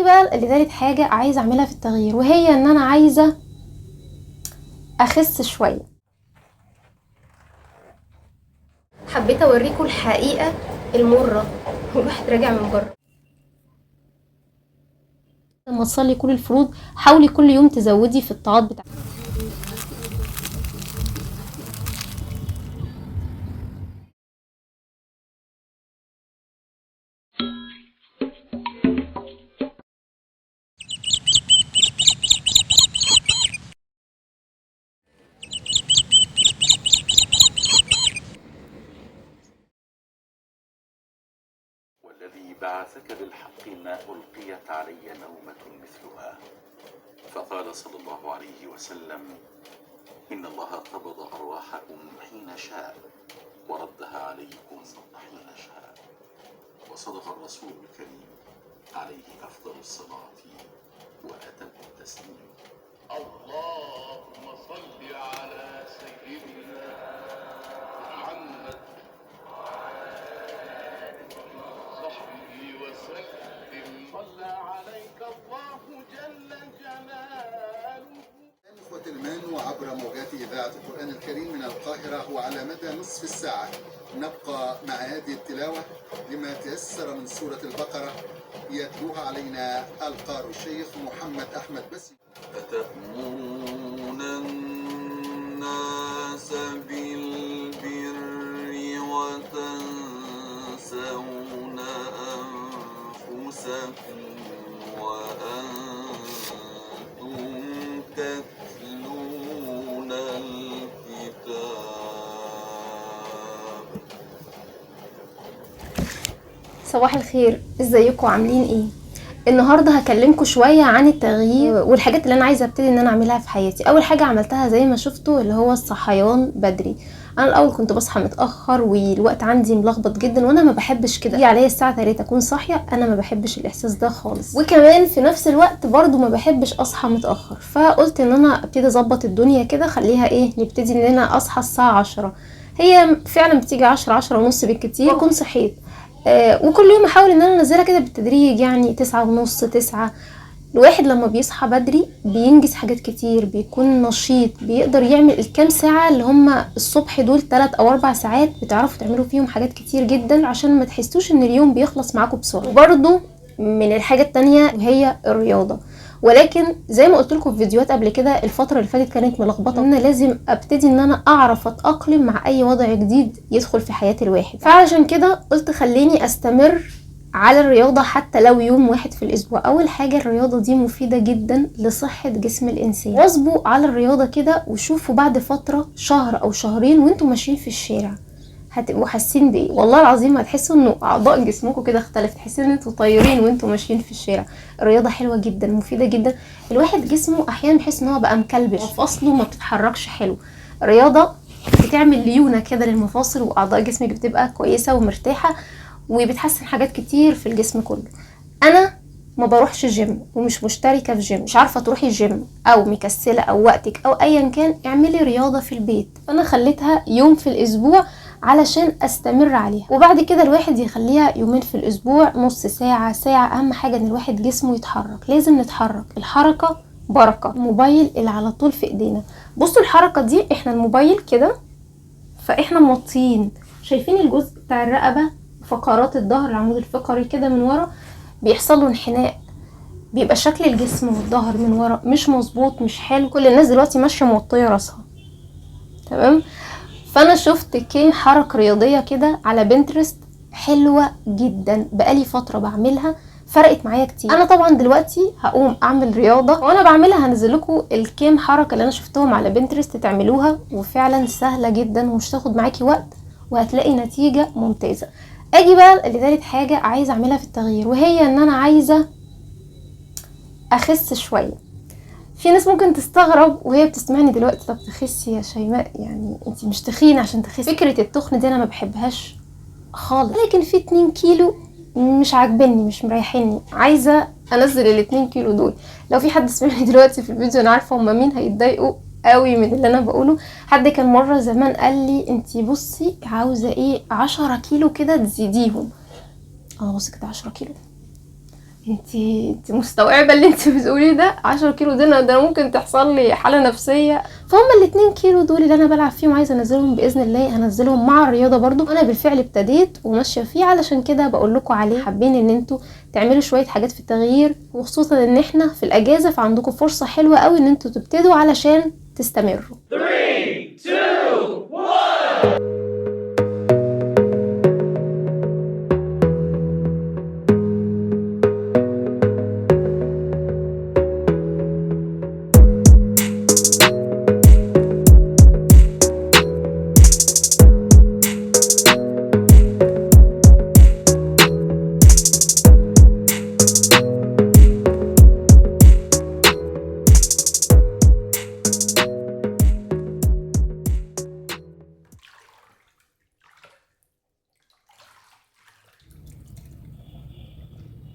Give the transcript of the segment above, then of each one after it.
بقى لتالت حاجة عايزة اعملها في التغيير، وهي ان انا عايزة اخس شوية. حبيت اوريكم الحقيقة المرة والواحد راجع من بره. لما تصلي كل الفروض حاولي كل يوم تزودي في الطاعات بتاعتك. والذي بعثك بالحق ما ألقيت علي نومة مثلها. فقال صلى الله عليه وسلم: إن الله قبض أرواحكم حين شاء وردها عليكم حين شاء. وصدق الرسول الكريم عليه أفضل الصلاة وأتم التسليم. اللهم صل على سيدنا محمد صحبه وسلم. صلى عليك الله جل جلاله. إخوة المانو عبر موجات إذاعة القرآن الكريم من القاهرة، وعلى مدى نصف الساعة نبقى مع هذه التلاوة لما تيسر من سورة البقرة يتلوها علينا القارئ الشيخ محمد أحمد بسي. أتأمرون الناس بالبر وتنسون أنفسكم وأنتم تتلون الكتاب. صباح الخير، ازيكم عاملين ايه؟ النهارده هكلمكم شويه عن التغيير والحاجات اللي انا عايزه ابتدي ان انا اعملها في حياتي. اول حاجه عملتها زي ما شفتوا اللي هو الصحيان بدري. انا الاول كنت بصحى متاخر والوقت عندي ملخبط جدا، وانا ما بحبش كده. يجي عليا الساعه 3 اكون صاحيه، انا ما بحبش الاحساس ده خالص. وكمان في نفس الوقت برضو ما بحبش اصحى متاخر، فقلت ان انا ابتدي اظبط الدنيا كده، خليها ايه، نبتدي ان انا اصحى الساعه 10. هي فعلا بتيجي 10 ونص بالكتير واكون صحيت. وكل يوم احاول ان انا انزلها كده بالتدريج، يعني 9:30 9. الواحد لما بيصحى بدري بينجز حاجات كتير، بيكون نشيط، بيقدر يعمل الكام ساعة اللي هم الصبح دول 3 أو 4 ساعات بتعرفوا تعملوا فيهم حاجات كتير جدا، عشان ما تحسوش ان اليوم بيخلص معاكم بسرعة. وبرضو من الحاجة التانية وهي الرياضة. ولكن زي ما قلت لكم في فيديوهات قبل كده، الفترة اللي فاتت كانت ملخبطة، ان انا لازم ابتدي ان انا اعرف اتأقلم مع اي وضع جديد يدخل في حياة الواحد. فعشان كده قلت خليني استمر على الرياضة حتى لو يوم واحد في الاسبوع. اول حاجة الرياضة دي مفيدة جدا لصحة جسم الانسان. واظبوا على الرياضة كده وشوفوا بعد فترة شهر او شهرين وانتم ماشيين في الشارع هتبقوا حاسين بايه. والله العظيم هتحسوا انه اعضاء جسمكم كده اختلفت، تحسوا ان انتوا طايرين وانتوا ماشيين في الشارع. الرياضه حلوه جدا، مفيده جدا. الواحد جسمه احيانا بيحس ان هو بقى مكلبش، مفاصله ما بتتحركش حلو. الرياضه بتعمل ليونه كده للمفاصل، واعضاء جسمك بتبقى كويسه ومرتاحه، وبتحسن حاجات كتير في الجسم كله. انا ما بروحش جيم ومش مشتركه في جيم. مش عارفه تروحي الجيم او مكسله او وقتك او ايا كان، اعملي رياضه في البيت. انا خليتها يوم في الاسبوع علشان استمر عليها، وبعد كده الواحد يخليها يومين في الاسبوع، نص ساعة ساعة. اهم حاجة ان الواحد جسمه يتحرك، لازم نتحرك. الحركة بركة. الموبايل اللي على طول في ايدينا، بصوا الحركة دي، احنا الموبايل كده فاحنا موطيين، شايفين الجزء بتاع الرقبة، فقرات الظهر، العمود الفقري كده من ورا بيحصل له انحناء، بيبقى شكل الجسم والظهر من ورا مش مظبوط، مش حلو. كل الناس دلوقتي ماشية موطية راسها، تمام. فانا شفت كام حركة رياضية كده على بنترست حلوة جدا، بقالي فترة بعملها، فرقت معايا كتير. انا طبعا دلوقتي هقوم اعمل رياضة وانا بعملها هنزل لكم الكام حركة اللي انا شفتهم على بنترست تعملوها، وفعلا سهلة جدا ومش تاخد معاكي وقت وهتلاقي نتيجة ممتازة. اجي بقى لتالت حاجة عايزة اعملها في التغيير، وهي ان انا عايزة اخس شوية. في ناس ممكن تستغرب وهي بتسمعني دلوقتي، طب تخسي يا شيماء، يعني انت مش تخينه عشان تخسي. فكره التخن دي انا ما بحبهاش خالص، لكن في 2 كيلو مش عاجبني، مش مريحيني، عايزه انزل ال 2 كيلو دول. لو في حد سمعني دلوقتي في الفيديو انا عارفه هم مين هيتضايقوا قوي من اللي انا بقوله. حد كان مره زمان قال لي انت بصي عاوزه ايه 10 كيلو كده تزيديهم. بصي كده 10 كيلو انت مستوعبه اللي انت بتقوليه ده؟ 10 كيلو ده انا ممكن تحصل لي حاله نفسيه. فهم ال2 كيلو دول اللي انا بلعب فيهم عايزه انزلهم باذن الله، هنزلهم مع الرياضه برضو. انا بالفعل ابتديت وماشيه فيه، علشان كده بقول لكم عليه. حابين ان انتوا تعملوا شويه حاجات في التغيير، وخصوصا ان احنا في الاجازه، فعندكم فرصه حلوه قوي ان انتوا تبتدوا علشان تستمروا. 3 2 1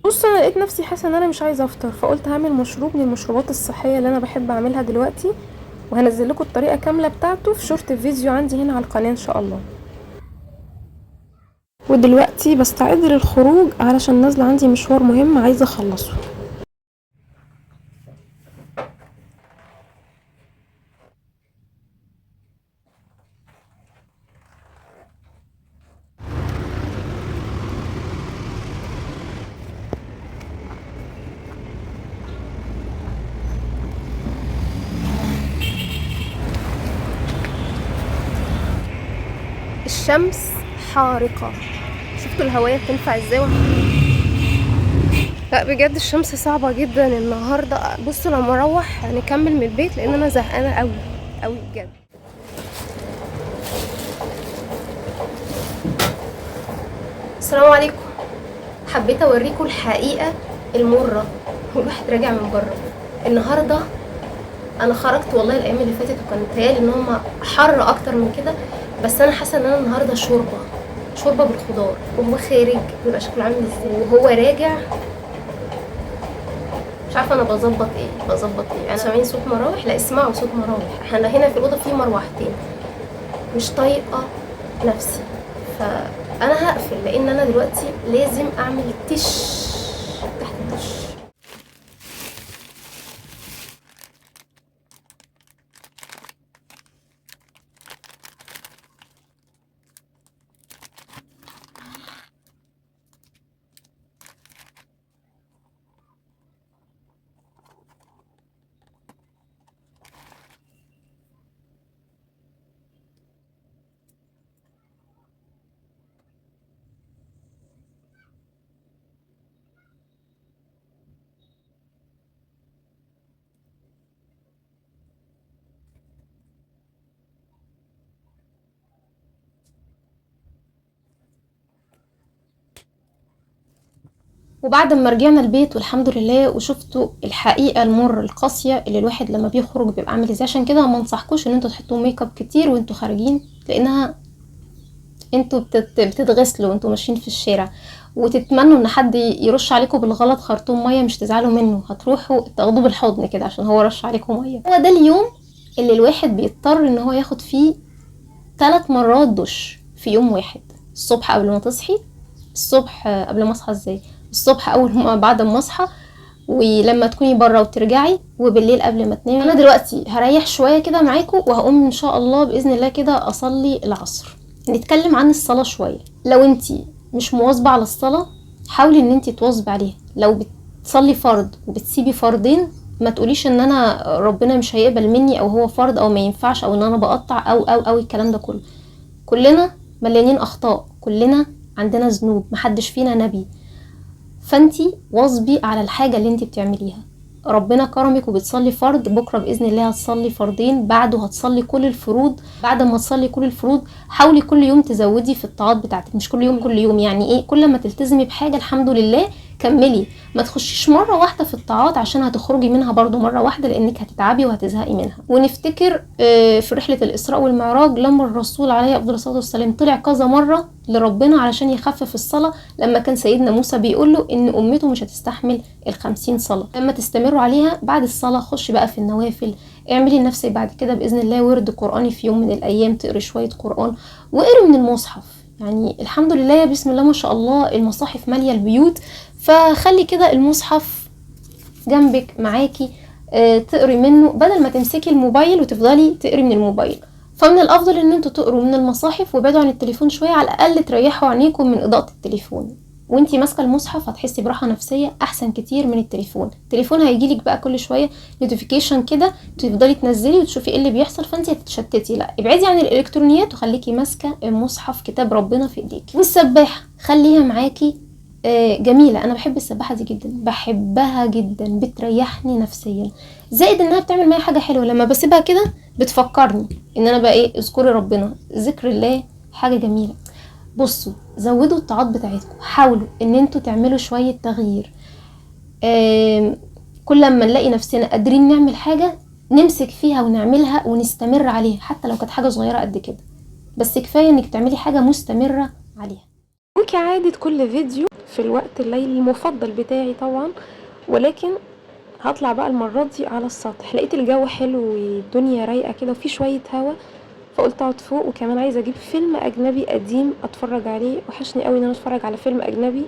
بص، انا لقيت نفسي حاسه ان انا مش عايزه افطر، فقلت هعمل مشروب من المشروبات الصحيه اللي انا بحب اعملها دلوقتي، وهنزل لكم الطريقه كامله بتاعته في شورت فيديو عندي هنا على القناه ان شاء الله. ودلوقتي بستعد للخروج علشان نازله عندي مشوار مهم عايزه اخلصه. الشمس حارقة، شفتوا الهواية بتنفع ازاي؟ لا بجد الشمس صعبة جدا النهاردة. بصوا لما اروح هنكمل من البيت لان انا زهقانة قوي قوي بجد. السلام عليكم. حبيت اوريكم الحقيقة المرة والواحد راجع من بره. النهاردة انا خرجت والله الايام اللي فاتت وكان متهيألي ان هما حر اكتر من كده، بس انا حاسه ان انا النهارده شوربه بالخضار، وهو خارج بيبقى شكله عامل ازاي وهو راجع. مش عارفه انا بظبط ايه. انا سامعين صوت مراوح؟ لا اسمعوا صوت مراوح. احنا هنا في الاوضه في مروحتين، مش طايقه نفسي، فانا هقفل لان انا دلوقتي لازم اعمل تش تحت الدش. وبعد ما رجعنا البيت والحمد لله وشفتوا الحقيقه المر القاسيه اللي الواحد لما بيخرج بيبقى عامل ازاي، عشان كده ما انصحكوش ان انتوا تحطوا ميك اب كتير وانتوا خارجين، لانها انتوا بتتغسلوا وانتوا ماشيين في الشارع، وتتمنوا ان حد يرش عليكم بالغلط خرطوم ميه، مش تزعلوا منه، هتروحوا تاخدوه بالحضن كده عشان هو رش عليكم ميه. هو ده اليوم اللي الواحد بيضطر ان هو ياخد فيه 3 مرات دش في يوم واحد. الصبح قبل ما تصحي، الصبح قبل ما اصحى ازاي، الصبح اول ما بعد ما اصحى، ولما تكوني بره وترجعي، وبالليل قبل ما تنامي. انا دلوقتي هريح شويه كده معاكم وهقوم ان شاء الله باذن الله كده اصلي العصر. نتكلم عن الصلاه شويه. لو انتي مش مواظبه على الصلاه حاولي ان انتي تواظبي عليها. لو بتصلي فرض وبتسيبي فرضين ما تقوليش ان انا ربنا مش هيقبل مني او هو فرض او ما ينفعش او ان انا بقطع او الكلام ده كله. كلنا مليانين اخطاء، كلنا عندنا ذنوب، محدش فينا نبي. فانتي واظبي على الحاجة اللي انتي بتعمليها. ربنا كرمك وبتصلي فرض، بكرة بإذن الله هتصلي فرضين، بعده هتصلي كل الفروض. بعد ما تصلي كل الفروض حاولي كل يوم تزودي في الطاعات بتاعتك، مش كل يوم يعني ايه، كل ما تلتزمي بحاجة الحمد لله كملي، ما تخشيش مرة واحدة في الطاعات عشان هتخرجي منها برضو مرة واحدة لانك هتتعبي وهتزهقي منها. ونفتكر في رحلة الإسراء والمعراج لما الرسول عليه أفضل الصلاة والسلام طلع كذا مرة لربنا علشان يخفف الصلاة، لما كان سيدنا موسى بيقول له ان امته مش هتستحمل 50 صلاة. لما تستمروا عليها بعد الصلاة خش بقى في النوافل، اعملي لنفسك بعد كده بإذن الله ورد قرآني في يوم من الأيام، تقري شوية قرآن واقري من المصحف. يعني الحمد لله بسم الله ما شاء الله المصاحف مالية البيوت، فخلي كده المصحف جنبك معاكي تقري منه بدل ما تمسكي الموبايل وتفضلي تقري من الموبايل. فمن الافضل ان انتوا تقروا من المصاحف وابعدوا عن التليفون شويه، على الاقل تريحوا عينيكم من اضاءه التليفون. وانتي ماسكه المصحف هتحسي براحه نفسيه احسن كتير من التليفون هيجيلك بقى كل شويه نوتيفيكيشن كده، تفضلي تنزلي وتشوفي ايه اللي بيحصل فانتي هتتشتتي. لا، ابعدي عن الالكترونيات وخليكي ماسكه المصحف كتاب ربنا في ايديكي. والسباحه خليها معاكي جميله، انا بحب السباحه دي جدا، بحبها جدا، بتريحني نفسيا، زائد انها بتعمل معايا حاجه حلوه. لما بسيبها كده بتفكرني ان انا بقى اذكري ربنا، ذكر الله حاجه جميله. بصوا، زودوا الطاعات بتاعتكم، حاولوا ان انتوا تعملوا شويه تغيير. كل لما نلاقي نفسنا قادرين نعمل حاجه نمسك فيها ونعملها ونستمر عليها، حتى لو كانت حاجه صغيره قد كده، بس كفايه انك تعملي حاجه مستمره عليها. وكعادة كل فيديو في الوقت الليلي المفضل بتاعي طبعا، ولكن هطلع بقى المرة دي على السطح. لقيت الجو حلو والدنيا رايقة كده وفي شوية هوا، فقلت اقعد فوق. وكمان عايزة اجيب فيلم اجنبي قديم اتفرج عليه، وحشني قوي ان انا اتفرج على فيلم اجنبي،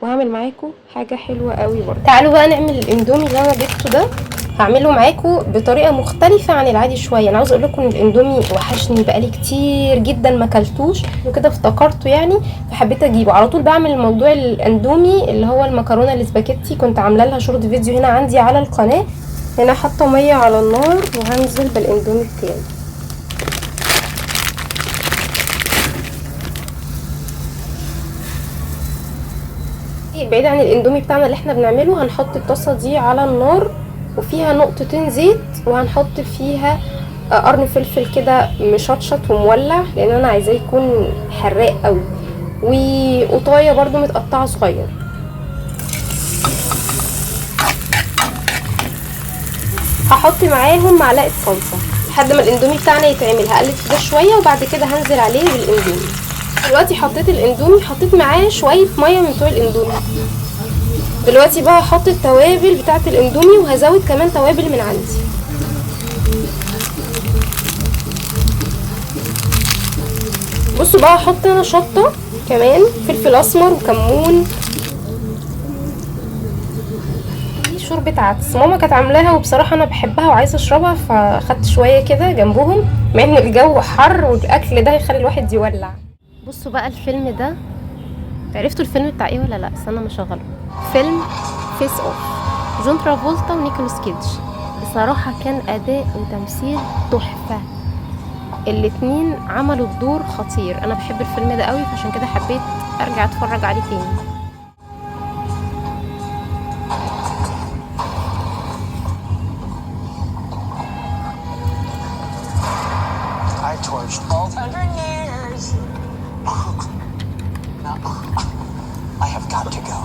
وهعمل معاكم حاجة حلوة قوي برضه. تعالوا بقى نعمل الاندومي اللي انا جبته ده، هعمله معاكم بطريقه مختلفه عن العادي شويه. انا عاوز اقول لكم ان الاندومي وحشني بقالي كتير جدا ما اكلتوش، وكده افتكرته يعني فحبيت اجيبه. على طول بعمل موضوع الاندومي اللي هو المكرونه الاسباجيتي، كنت عامله لها شورت فيديو هنا عندي على القناه. هنا حاطه ميه على النار وهنزل بالاندومي بتاعي. بعيد عن الاندومي بتاعنا اللي احنا بنعمله، هنحط الطاسه دي على النار وفيها نقطتين زيت، وهنحط فيها قرن فلفل كده مشطشط ومولع، لان انا عايزاه يكون حراق قوي، وقطايه برضو متقطعه صغير. هحط معاهم معلقه صلصه لحد ما الاندومي بتاعنا يتعمل. هقلب في ده شويه وبعد كده هنزل عليه بالاندومي. دلوقتي حطيت الاندومي، حطيت معاه شويه ميه من بتوع الاندومي. دلوقتي بقى هحط التوابل بتاعه الاندومي، وهزود كمان توابل من عندي. بصوا بقى، هحط انا شطه كمان، فلفل اسمر وكمون. دي شوربه عدس ماما كانت عاملاها، وبصراحه انا بحبها وعايزه اشربها، فاخدت شويه كده جنبهم، مع ان الجو حر والاكل ده هيخلي الواحد يولع. بصوا بقى الفيلم ده، عرفتوا الفيلم بتاع ايه ولا لا؟ استنى ما اشغله. فيلم فيس اوف، جون ترافولتا ونيكولاس كيدج. بصراحه كان اداء وتمثيل تحفه، الاتنين عملوا الدور خطير. انا بحب الفيلم ده قوي، فعشان كده حبيت ارجع اتفرج عليه تاني. I torched all 100 years. No, I have got to go.